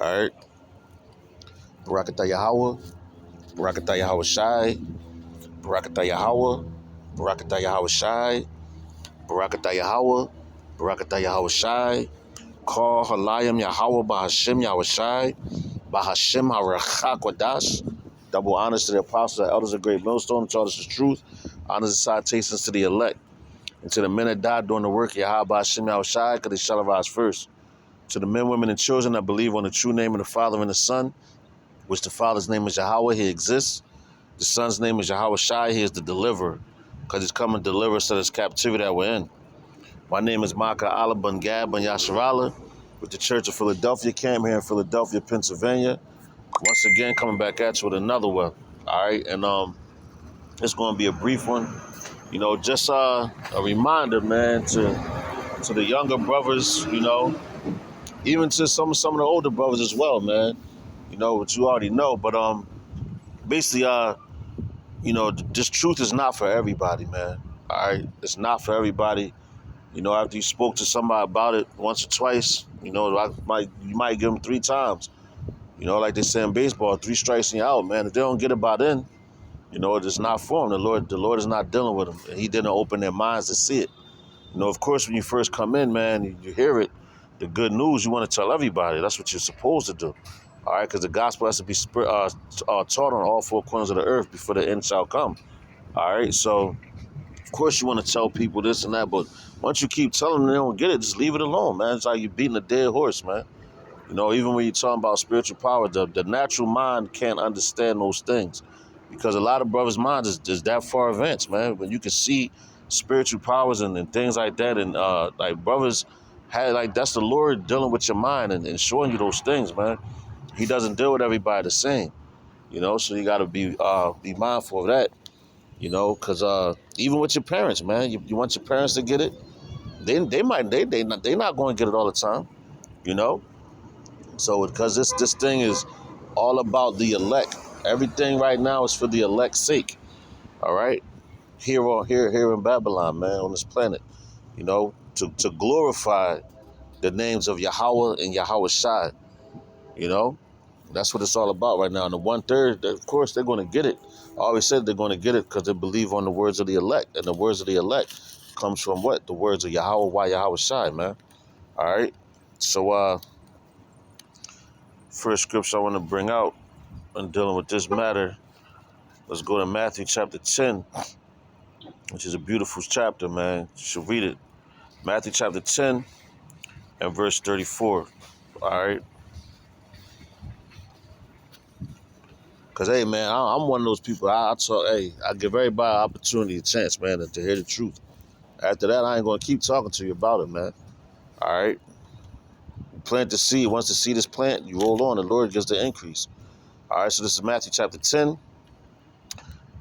All right. Barakatah Yahweh, Barakatah Yahweh Shai, Barakatah Yahweh, Barakatah Yahweh Shai, Barakatah Yahweh, Barakatah Yahweh Shai, Call Halayim Yahweh Bahashem Yahweh Shai, Bahashem Harachak Wadash. Double honors to the apostles, the elders of Great Millstone, taught us the truth. Honors and salutations to the elect. And to the men that died doing the work, Yahweh Bahashem Yahweh Shai, because they shall arise first. To the men, women, and children that believe on the true name of the Father and the Son, which the Father's name is Yahweh, he exists. The Son's name is Yahweh Shai, he is the deliverer, because he's come and deliver us to this captivity that we're in. My name is Maka Allah Ben Gab Ben Yasharala with the Church of Philadelphia camp here in Philadelphia, Pennsylvania. Once again, coming back at you with another one. All right, and it's going to be a brief one. Just a reminder, man, to the younger brothers, even to some of the older brothers as well, man. What you already know, but basically, this truth is not for everybody, man. All right, it's not for everybody. After you spoke to somebody about it once or twice, you might give them three times. Like they say in baseball, three strikes and you're out, man. If they don't get it by then, it's not for them. The Lord is not dealing with them. And he didn't open their minds to see it. Of course, when you first come in, man, you hear it. The good news, you want to tell everybody. That's what you're supposed to do. All right, because the gospel has to be taught on all four corners of the earth before the end shall come. All right, so of course you want to tell people this and that, but once you keep telling them they don't get it, just leave it alone, man. It's like you're beating a dead horse, man. Even when you're talking about spiritual power, the natural mind can't understand those things because a lot of brothers' minds is that far advanced, man. When you can see spiritual powers and things like that, and like brothers had like that's the Lord dealing with your mind and showing you those things, man. He doesn't deal with everybody the same, so you got to be mindful of that, because even with your parents, man, you want your parents to get it. They not going to get it all the time, you know. So because this thing is all about the elect. Everything right now is for the elect's sake. All right, here in Babylon, man, on this planet, to glorify the names of Yahweh and Yahweh Shai. You know, that's what it's all about right now. And the 1/3, of course, they're going to get it. I always said they're going to get it because they believe on the words of the elect, and the words of the elect comes from what? The words of Yahweh, why Yahweh Shai, man. All right. So, first scripture I want to bring out in dealing with this matter. Let's go to Matthew chapter 10, which is a beautiful chapter, man. You should read it. Matthew chapter 10 and verse 34. All right. Because, hey, man, I'm one of those people. I give everybody an opportunity, a chance, man, to hear the truth. After that, I ain't going to keep talking to you about it, man. All right. You plant the seed. Once the seed is planted, you roll on. The Lord gives the increase. All right. So this is Matthew chapter 10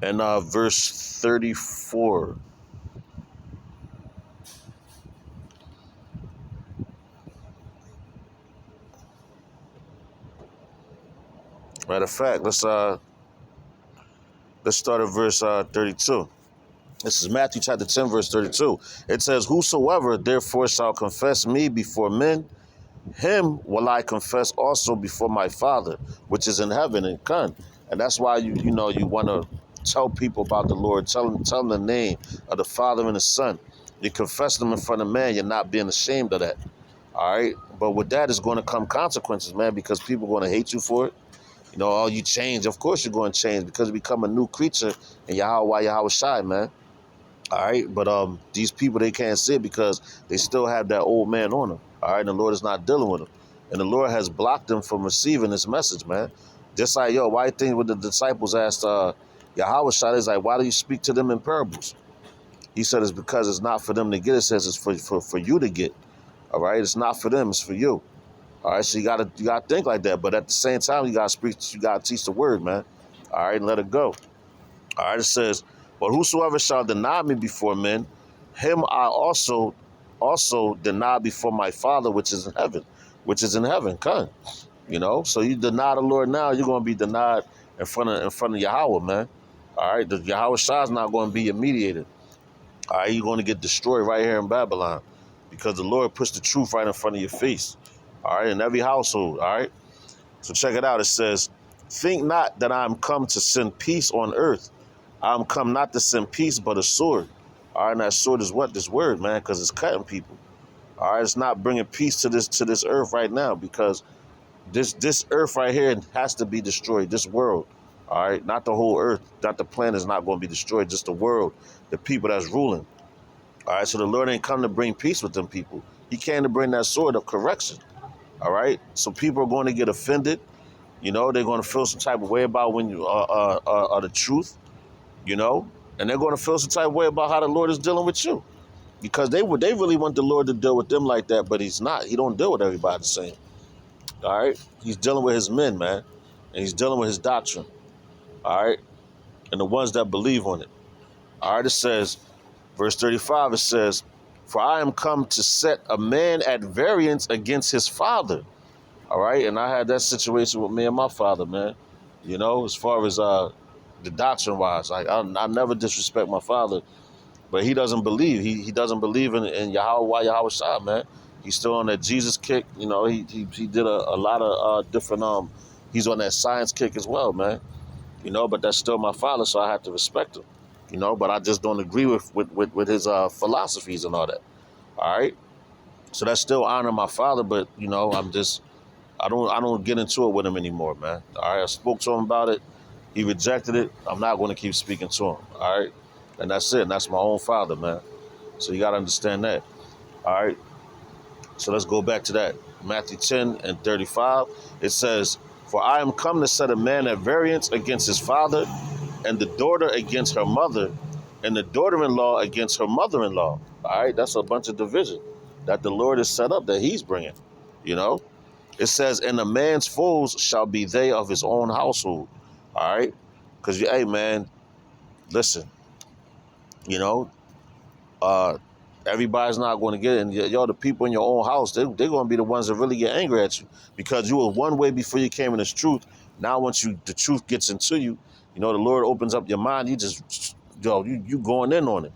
and verse 34. Matter of fact, let's start at verse 32. This is Matthew chapter 10, verse 32. It says, whosoever therefore shall confess me before men, him will I confess also before my Father, which is in heaven and come. And that's why you want to tell people about the Lord, tell them the name of the Father and the Son. You confess them in front of man, you're not being ashamed of that. All right? But with that is going to come consequences, man, because people are going to hate you for it. Oh, you change. Of course you're going to change because you become a new creature in Yahweh Shai, man. All right, but these people, they can't see it because they still have that old man on them. All right, and the Lord is not dealing with them, and the Lord has blocked them from receiving this message, man. Just like why you think when the disciples asked Yahweh Shai, is like, why do you speak to them in parables? He said it's because it's not for them to get. It says it's for you to get. All right, it's not for them, it's for you. All right, so you gotta think like that, but at the same time, you gotta teach the word, man. All right, and let it go. All right, it says, but whosoever shall deny me before men, him I also deny before my Father which is in heaven, Come, So you deny the Lord now, you're gonna be denied in front of Yahweh, man. All right, the Yahweh Shai is not going to be your mediator. All right, you're going to get destroyed right here in Babylon because the Lord puts the truth right in front of your face. All right, in every household. All right. So check it out. It says, think not that I am come to send peace on earth. I am come not to send peace, but a sword. All right, and that sword is what? This word, man, because it's cutting people. All right, it's not bringing peace to this earth right now, because this earth right here has to be destroyed. This world, all right, not the whole earth, not the planet is not going to be destroyed. Just the world, the people that's ruling. All right, so the Lord ain't come to bring peace with them people. He came to bring that sword of correction. All right, so people are going to get offended. You know, they're going to feel some type of way about when you are the truth. You know, and they're going to feel some type of way about how the Lord is dealing with you, because they really want the Lord to deal with them like that, but He's not. He don't deal with everybody the same. All right, He's dealing with His men, man, and He's dealing with His doctrine. All right, and the ones that believe on it. All right, it says, verse 35. It says, "For I am come to set a man at variance against his father." All right, and I had that situation with me and my father, man. You know, as far as the doctrine wise, like I never disrespect my father, but he doesn't believe. He doesn't believe in Yahweh Shah, man. He's still on that Jesus kick. You know, he did a lot of different he's on that science kick as well, man. You know, but that's still my father, so I have to respect him. You know, but I just don't agree with his philosophies and all that. All right, so that's still honoring my father, but you know, I don't get into it with him anymore, man. All right, I spoke to him about it. He rejected it. I'm not going to keep speaking to him. All right, and that's it. And that's my own father, man. So you got to understand that. All right. So let's go back to that. Matthew 10 and 35. It says, "For I am come to set a man at variance against his father, and the daughter against her mother, and the daughter-in-law against her mother-in-law." All right, that's a bunch of division that the Lord has set up that He's bringing. You know, it says, "And a man's foes shall be they of his own household." All right, because hey, man, listen, you know, uh, everybody's not going to get it. And yo, the people in your own house, they're going to be the ones that really get angry at you, because you were one way before you came in this truth. Now, once the truth gets into you, you know, the Lord opens up your mind. You just, you going in on it.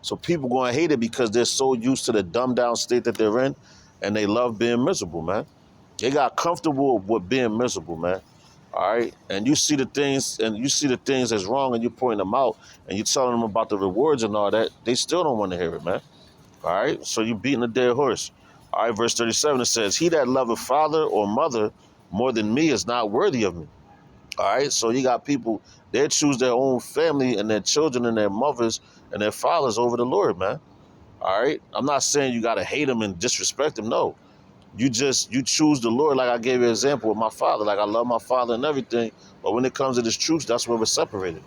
So people going to hate it because they're so used to the dumbed down state that they're in, and they love being miserable, man. They got comfortable with being miserable, man. All right, and you see the things that's wrong, and you're pointing them out, and you're telling them about the rewards and all that. They still don't want to hear it, man. All right, so you're beating a dead horse. All right, verse 37, it says, "He that loveth father or mother more than me is not worthy of me." All right, so you got people, they choose their own family and their children and their mothers and their fathers over the Lord, man. All right, I'm not saying you got to hate them and disrespect them. No, you choose the Lord. Like I gave you an example with my father. Like I love my father and everything, but when it comes to this truth, that's where we're separated.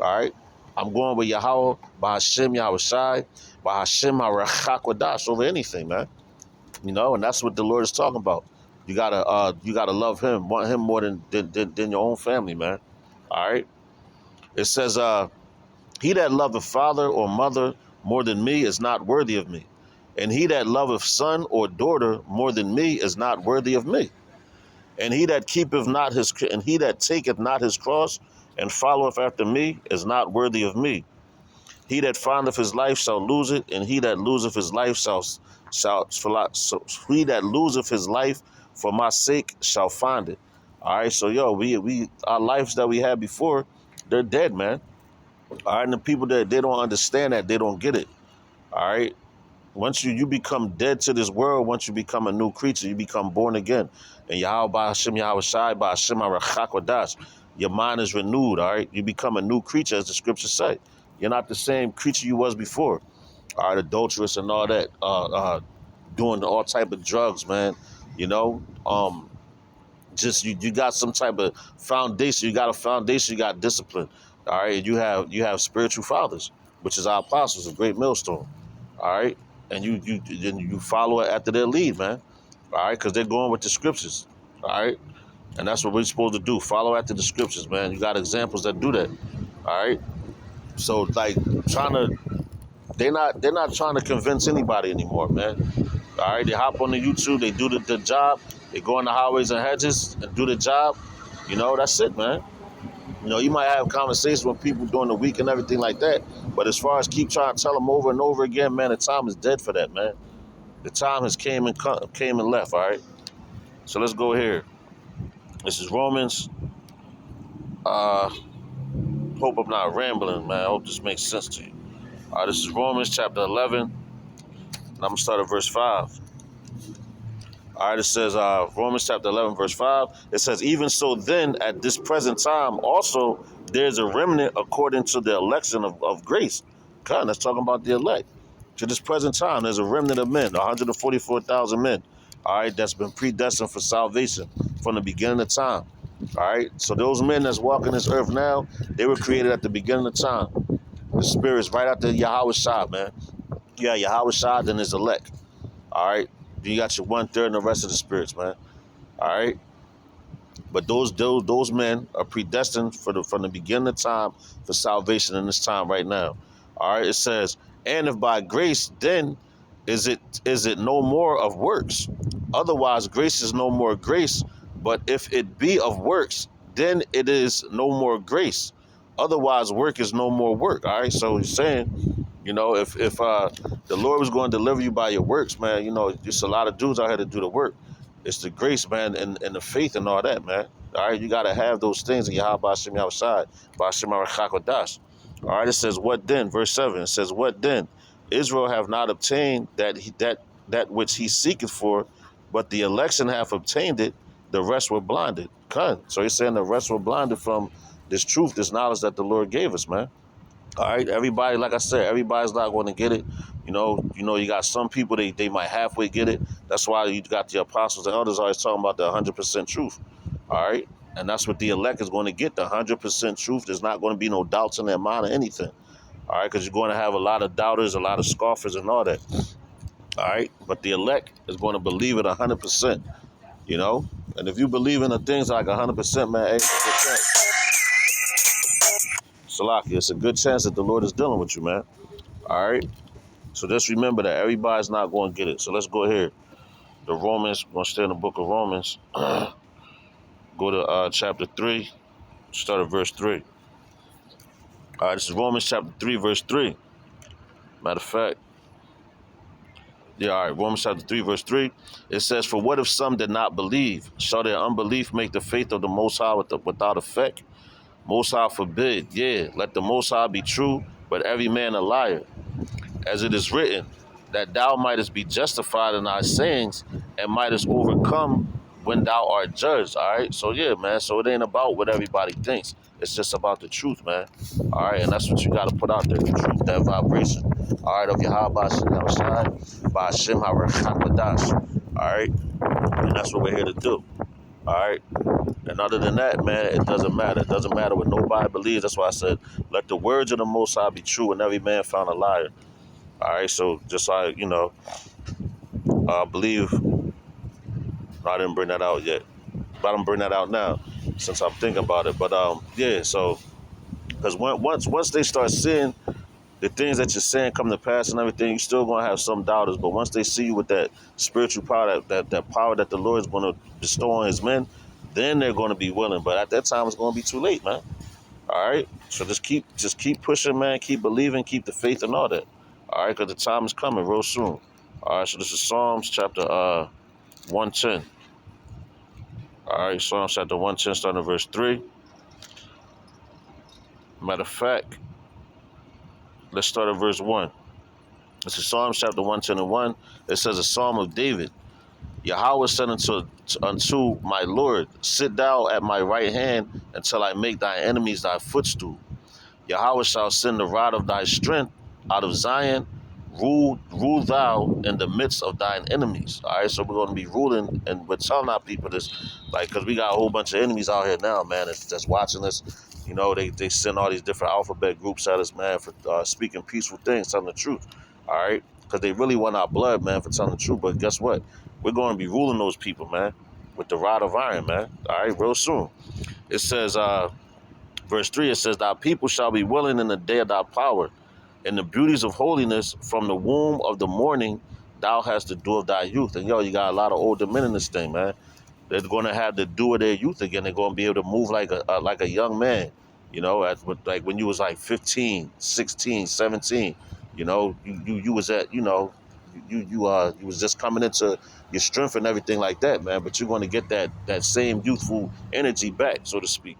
All right, I'm going with Yahweh, by Hashem Yahweh Shai, by Hashem HaRachakwadash over anything, man. You know, and that's what the Lord is talking about. You gotta love Him, want Him more than your own family, man. All right. It says, "He that loveth father or mother more than me is not worthy of me, and he that loveth son or daughter more than me is not worthy of me. And he that taketh not his cross and followeth after me is not worthy of me. He that findeth his life shall lose it, and he that loseth his life he that loseth his life for my sake shall find it." All right, so yo, we our lives that we had before, they're dead, man. All right, and the people that they don't understand that, they don't get it. All right. Once you become dead to this world, once you become a new creature, you become born again. And Yahweh by Hashem Yahweh Shai by Hashem HaRachakwadash, your mind is renewed, all right? You become a new creature, as the scriptures say. You're not the same creature you was before. All right, adulterous and all that, doing all type of drugs, man. You know, just you got some type of foundation. You got a foundation. You got discipline. All right, you have spiritual fathers, which is our apostles, a great millstone. All right, and you follow it after their lead, man. All right, because they're going with the scriptures. All right, and that's what we're supposed to do. Follow after the scriptures, man. You got examples that do that. All right, so like they're not trying to convince anybody anymore, man. All right, they hop on the YouTube, they do the job, they go on the highways and hedges and do the job. You know, that's it, man. You know, you might have conversations with people during the week and everything like that, but as far as keep trying to tell them over and over again, man, the time is dead for that, man. The time has came and left, all right? So let's go here. This is Romans. Uh, hope I'm not rambling, man. I hope this makes sense to you. All right, this is Romans chapter 11, and I'm going to start at verse 5. All right, it says, Romans chapter 11, verse 5. It says, even so then, at this present time, also, there's a remnant according to the election of grace. God, that's talking about the elect. To this present time, there's a remnant of men, 144,000 men, all right, that's been predestined for salvation from the beginning of time. All right, so those men that's walking this earth now, they were created at the beginning of time. The spirits right after Yahweh Shah, man. Yeah, Yahweh Shah, then there's elect. All right, then you got your 1/3 and the rest of the spirits, man. All right, but those men are predestined from the beginning of time for salvation in this time right now. All right, it says, and if by grace, then is it no more of works? Otherwise, grace is no more grace. But if it be of works, then it is no more grace. Otherwise, work is no more work. All right, so he's saying, if the Lord was going to deliver you by your works, man, just a lot of dudes out here to do the work. It's the grace, man, and the faith and all that, man. All right, you got to have those things in Yahweh Hashem outside, by Hashem Arachakodash. All right, it says, what then? Verse 7, it says, what then? Israel have not obtained that which he seeketh for, but the election have obtained it, the rest were blinded. So he's saying the rest were blinded from this truth, this knowledge that the Lord gave us, man. All right, everybody, like I said, everybody's not going to get it. You got some people, they might halfway get it. That's why you got the apostles and elders always talking about the 100% truth. All right, and that's what the elect is going to get, the 100% truth. There's not going to be no doubts in their mind or anything. All right, because you're going to have a lot of doubters, a lot of scoffers and all that. All right, but the elect is going to believe it 100%, And if you believe in the things like 100%, man, hey, it's a good chance. Salaki, it's a good chance that the Lord is dealing with you, man. All right? So just remember that everybody's not going to get it. So let's go here. The Romans, we're going to stay in the book of Romans. Go to chapter 3, start at verse 3. All right, this is Romans chapter 3, verse 3. Matter of fact, all right, Romans chapter 3, verse 3. It says, for what if some did not believe? Shall their unbelief make the faith of the Most High without effect? Most High forbid. Yeah, let the Most High be true, but every man a liar. As it is written, that thou mightest be justified in thy sayings and mightest overcome when thou art judged. All right, so yeah, man. So it ain't about what everybody thinks. It's just about the truth, man. All right, and that's what you got to put out there, the truth, that vibration. All right, of Yahweh Hashem outside, by Hashem HaRachakadash. All right, and that's what we're here to do. All right, and other than that, man, it doesn't matter. It doesn't matter what nobody believes. That's why I said, let the words of the Most High be true, and every man found a liar. All right, so just like, believe, I didn't bring that out yet, but I'm bring that out now since I'm thinking about it. But yeah, so because once they start seeing the things that you're saying come to pass and everything, you're still gonna have some doubters. But once they see you with that spiritual power, that power that the Lord is going to bestow on His men, then they're going to be willing. But at that time, it's going to be too late, man. All right, so just keep pushing, man. Keep believing, keep the faith and all that. All right, because the time is coming real soon. All right, so this is Psalms chapter 110. All right, Psalms chapter 110, starting at verse 3. Matter of fact, let's start at verse 1. This is Psalms chapter 110 and 1. It says, a psalm of David. Yahweh said unto my Lord, sit thou at my right hand until I make thy enemies thy footstool. Yahweh shall send the rod of thy strength out of Zion. Rule thou in the midst of thine enemies. All right, so we're going to be ruling, and we're telling our people this, like, because we got a whole bunch of enemies out here now, man, that's watching us. They send all these different alphabet groups at us, man, for speaking peaceful things, telling the truth. All right, because they really want our blood, man, for telling the truth. But guess what? We're going to be ruling those people, man, with the rod of iron, man. All right, real soon. It says, verse 3, it says, thy people shall be willing in the day of thy power. In the beauties of holiness, from the womb of the morning, thou hast the dew of thy youth. And you got a lot of older men in this thing, man. They're going to have the dew of their youth again. They're going to be able to move like a young man, like when you was like 15, 16, 17. You was at, You was just coming into your strength and everything like that, man. But you're going to get that same youthful energy back, so to speak.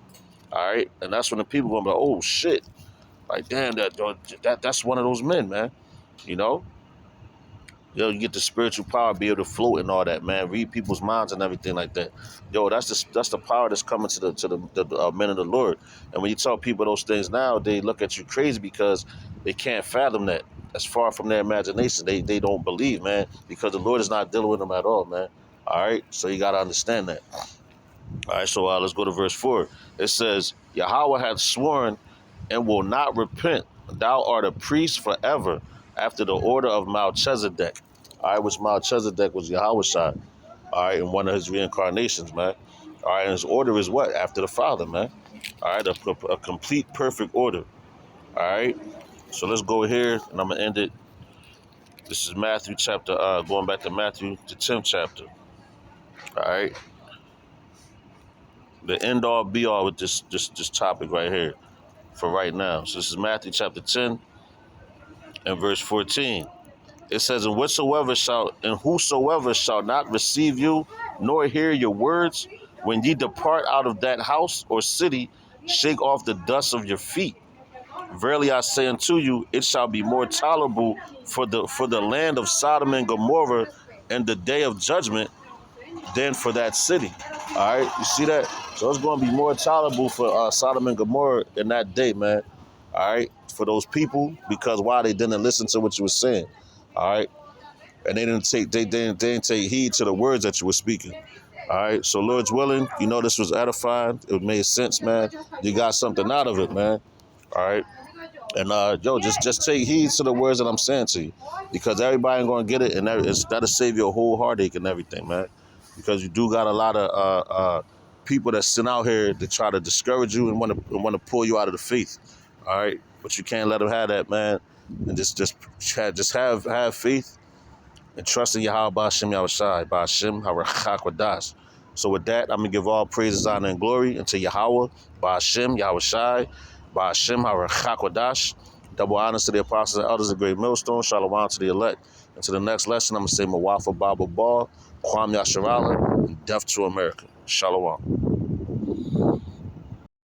All right, and that's when the people going to be like, oh shit, like damn, that's one of those men, man. You know, yo, you get the spiritual power, be able to float and all that, man. Read people's minds and everything like that. Yo, that's the power that's coming to the men of the Lord. And when you tell people those things now, they look at you crazy because they can't fathom that. That's far from their imagination. They don't believe, man, because the Lord is not dealing with them at all, man. All right, so you got to understand that. All right, so let's go to verse 4. It says, Yahweh hath sworn and will not repent. Thou art a priest forever after the order of Melchizedek. All right, which Melchizedek was Yahweh Shai. All right, in one of his reincarnations, man. All right, and his order is what? After the Father, man. All right, a complete, perfect order. All right, so let's go here, and I'm going to end it. This is Matthew chapter, going back to Matthew, the 10th chapter. All right, the end all be all with this topic right here for right now. So this is Matthew chapter 10 and verse 14. It says, and whosoever shall not receive you, nor hear your words, when ye depart out of that house or city, shake off the dust of your feet. Verily I say unto you, it shall be more tolerable for the land of Sodom and Gomorrah in the day of judgment than for that city. All right, you see that? So it's going to be more tolerable for Sodom and Gomorrah in that day, man. All right, for those people, because why? They didn't listen to what you were saying. All right, and they didn't take heed to the words that you were speaking. All right, so Lord's willing, you know this was edifying. It made sense, man. You got something out of it, man. All right, and yo, just take heed to the words that I'm saying to you, because everybody ain't gonna get it, and that'll save you a whole heartache and everything, man. Because you do got a lot of people that sit out here to try to discourage you and want to pull you out of the faith. All right, but you can't let them have that, man. And just have faith and trust in Yahweh Ba'Shem Yahushai, Ba'Shem HaRachakwadash. So with that, I'm going to give all praises, honor, and glory unto Yahweh, Ba'Shem Yahushai, Ba'Shem HaRachakwadash. Double honors to the apostles and elders of Great Millstone. Shalom to the elect. And to the next lesson, I'm going to say Mawafa Baba Ball, Kwam Yasharala, and Death to America. Shalom.